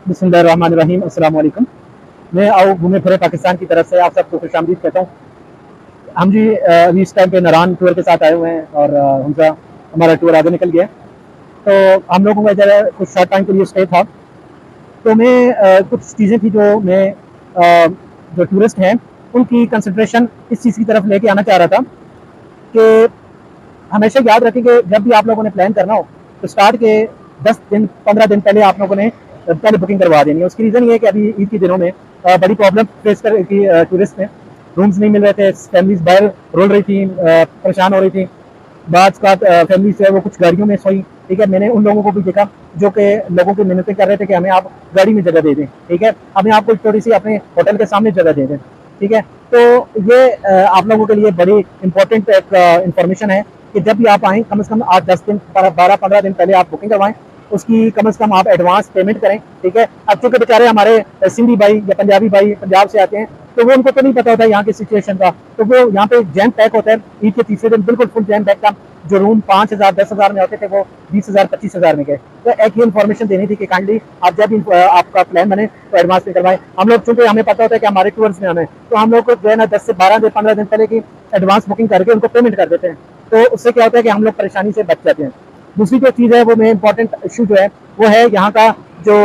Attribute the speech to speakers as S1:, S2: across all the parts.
S1: बिस्मिल्लाहिर्रहमानिर्रहीम। अस्सलाम वालेकुम। मैं आओ घूमे फिरे पाकिस्तान की तरफ से आप सबको खुशामदीद कहता हूँ। हम जी अभी इस टाइम पे नारान टूर के साथ आए हुए हैं और हमसा हमारा टूर आगे निकल गया। तो हम लोगों का जरा कुछ शॉर्ट टाइम के लिए स्टे था। तो मैं कुछ चीज़ें थी जो मैं जो टूरिस्ट हैं उनकी कंसंट्रेशन इस चीज़ की तरफ लेके आना चाह रहा था कि हमेशा याद रखें कि जब भी आप लोगों ने प्लान करना हो तो स्टार्ट के 10 दिन 15 दिन पहले आप लोगों ने पहले बुकिंग करवा देनी है। उसकी रीज़न ये है कि अभी ईद के दिनों में बड़ी प्रॉब्लम फेस कर की टूरिस्ट में रूम्स नहीं मिल रहे थे, फैमिलीज बाहर रोल रही थी, परेशान हो रही थी। बाद का फैमिली जो है वो कुछ गाड़ियों में सोई। ठीक है, मैंने उन लोगों को भी देखा जो कि लोगों की मिन्नतें कर रहे थे कि हमें आप गाड़ी में जगह दे दें। ठीक है, हमें आपको थोड़ी सी अपने होटल के सामने जगह दे दें। ठीक है, तो ये आप लोगों के लिए बड़ी इंपॉर्टेंट एक इंफॉर्मेशन है कि जब भी आप आएँ कम से कम 8-10 दिन 12-15 दिन पहले आप बुकिंग करवाएं। उसकी कम से कम आप एडवांस पेमेंट करें। ठीक है, अब चूंकि बेचारे हमारे सिंधी भाई या पंजाबी भाई पंजाब से आते हैं तो वो उनको तो नहीं पता होता यहाँ की सिचुएशन का, तो वो यहाँ पे जैम पैक होता है। ईद के तीसरे दिन बिल्कुल फुल जैम पैक था। जो रूम 5,000 10,000 में होते थे वो 20,000 25,000 में गए। तो एक ही इन्फॉर्मेशन देनी थी कि काइंडली आप जब आपका प्लान बने तो एडवांस पे करवाएं। हम लोग चूंकि हमें पता होता है कि हमारे टूर्स में हमें तो हम लोग को जो है ना 10 से 12 दिन 15 दिन पहले की एडवांस बुकिंग करके उनको पेमेंट कर देते हैं। तो उससे क्या होता है कि हम लोग परेशानी से बच जाते हैं। दूसरी जो चीज़ है वो मेन इंपॉर्टेंट इशू जो है वो है यहाँ का जो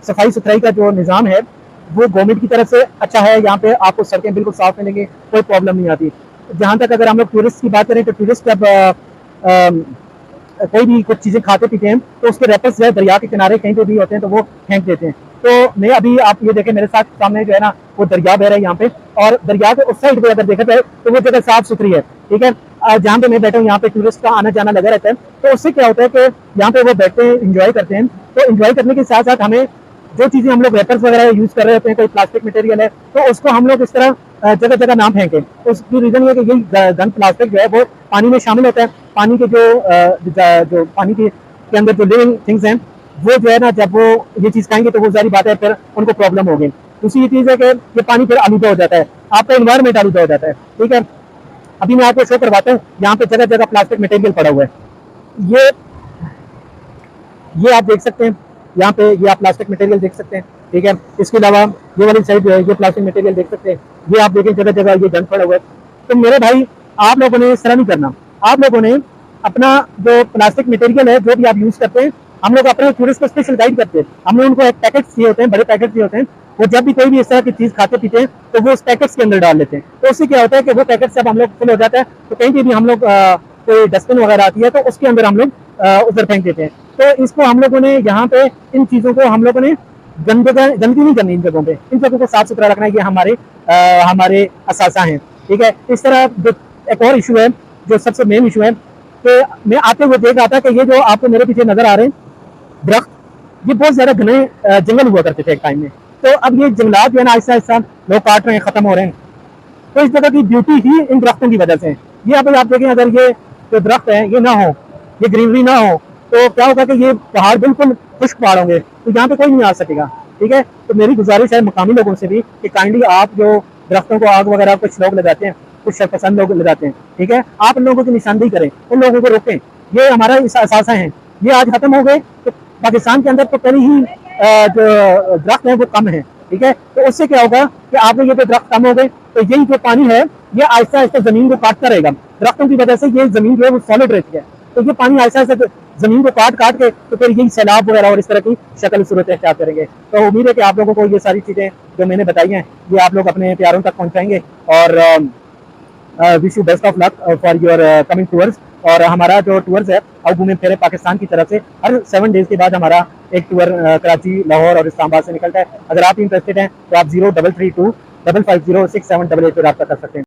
S1: सफाई सुथराई का जो निज़ाम है वो गवर्नमेंट की तरफ से अच्छा है। यहाँ पे आपको सड़कें बिल्कुल साफ मिलेंगी, कोई प्रॉब्लम नहीं आती। जहाँ तक अगर हम लोग टूरिस्ट की बात करें तो टूरिस्ट जब कोई भी कुछ चीज़ें खाते पीते हैं तो उसके रेपर्स जो है दरिया के किनारे कहीं पे भी होते हैं तो वो फेंक देते हैं। तो मैं अभी आप ये देखें मेरे साथ सामने जो है ना वो दरिया बह रहा है यहाँ पे, और दरिया के उस साइड पे अगर देखा जाए तो वो जगह साफ सुथरी है। ठीक है, जहाँ पे मैं बैठा हूँ यहाँ पे टूरिस्ट का आना जाना लगा रहता है। तो उससे क्या होता है कि यहाँ पे वो बैठते हैं, इंजॉय करते हैं। तो इंजॉय करने के साथ साथ हमें जो चीज़ें हम लोग रेपर्स वगैरह यूज़ कर रहे होते हैं, कोई प्लास्टिक मटेरियल है तो उसको हम लोग इस तरह जगह जगह ना फेंकें। तो उसकी रीज़न ये है कि यही गन प्लास्टिक जो है वो पानी में शामिल होता है। पानी के जो पानी के अंदर जो लिविंग थिंग्स हैं वो जो है ना जब वो ये चीज़ खाएंगे तो वो सारी बात है फिर उनको प्रॉब्लम होगी। दूसरी चीज़ है कि ये पानी फिर आलूदा हो जाता है, आपका इन्वायरमेंट आलूदा हो जाता है। ठीक है, अभी मैं आपको शो करवाता हूँ। यहाँ पे जगह जगह प्लास्टिक मटेरियल पड़ा हुआ है। ये ये आप देख सकते हैं, यहाँ पे ये आप प्लास्टिक मटेरियल देख सकते हैं। ठीक है, इसके अलावा ये वाली साइड जो है ये प्लास्टिक मटेरियल देख सकते हैं। ये आप देखें जगह जगह ये गंद पड़ा हुआ है। तो मेरे भाई आप लोगों ने इस तरह नहीं करना। आप लोगों ने अपना जो प्लास्टिक मटेरियल है जो भी आप यूज करते हैं, हम लोग अपने टूरिस्ट को स्पेशल गाइड करते हैं। हम लोग उनको एक पैकेट दिए होते हैं, बड़े पैकेट दिए होते हैं। वो जब भी कोई भी इस तरह की चीज खाते पीते हैं तो वो उस पैकेट्स के अंदर डाल लेते हैं। तो उससे क्या होता है कि वो पैकेट से अब हम लोग फुल हो जाता है तो कहीं भी हम लोग कोई डस्टबिन वगैरह आती है तो उसके अंदर हम लोग उधर फेंक देते हैं। तो इसको हम लोगों ने यहाँ पे इन चीज़ों को हम लोगों ने गंदगी नहीं करनी। इन जगहों पे इन जगहों को साफ सुथरा रखना, ये हमारे असासा हैं। ठीक है, इस तरह जो एक और इशू है जो सबसे मेन इशू है कि मैं आते हुए देख रहा था कि ये जो आपको मेरे पीछे नजर आ रहे हैं दरख्त, ये बहुत ज्यादा घने जंगल हुआ करते थे एक टाइम में। तो अब ये जंगलात जो है ना आहिस्ता आहिस्ता लोग काट रहे हैं, खत्म हो रहे हैं। तो इस जगह की ब्यूटी ही इन दरख्तों की वजह से है। ये अभी आप देखें, अगर ये जो दरख्त है ये ना हो, ये ग्रीनरी ना हो तो क्या होगा कि ये पहाड़ बिल्कुल खुश्क पहाड़ होंगे, तो यहाँ पे कोई नहीं आ सकेगा। ठीक है, तो मेरी गुजारिश है मकामी लोगों से भी कि काइंडली आप जो दरख्तों को आग वगैरह कुछ लोग लगाते हैं, कुछ शरपसंद लोग लगाते हैं, ठीक है, आप लोगों की निशानदेही करें, उन लोगों को रोकें। ये हमारा असासा है। ये आज खत्म हो गए तो पाकिस्तान के अंदर तो पहले ही जो दरख्त है वो कम है। ठीक है, तो उससे क्या होगा कि आपने ये जो दरख्त कम हो गए तो यही जो पानी है ये आहिस्ता आहिस्ता जमीन को काटता रहेगा। दरख्तों की वजह से ये जमीन जो है वो सॉलिड रहती है। तो ये पानी आहिस्ता आहिस्ता जमीन को काट काट के तो फिर यही सैलाब वगैरह और इस तरह की शक्ल सूरत इख्तियार करेंगे। तो उम्मीद है कि आप लोगों को ये सारी चीज़ें जो मैंने बताई हैं ये आप लोग अपने प्यारों तक पहुँचाएंगे। और wish you best of luck for your coming tours. और हमारा जो टूर्स है अब घूमे फिरे पाकिस्तान की तरफ से हर 7 डेज के बाद हमारा एक टूर कराची, लाहौर और इस्लामाबाद से निकलता है। अगर आप इंटरेस्टेड हैं तो आप 0332 550 6788 पर रब्ता कर सकते हैं।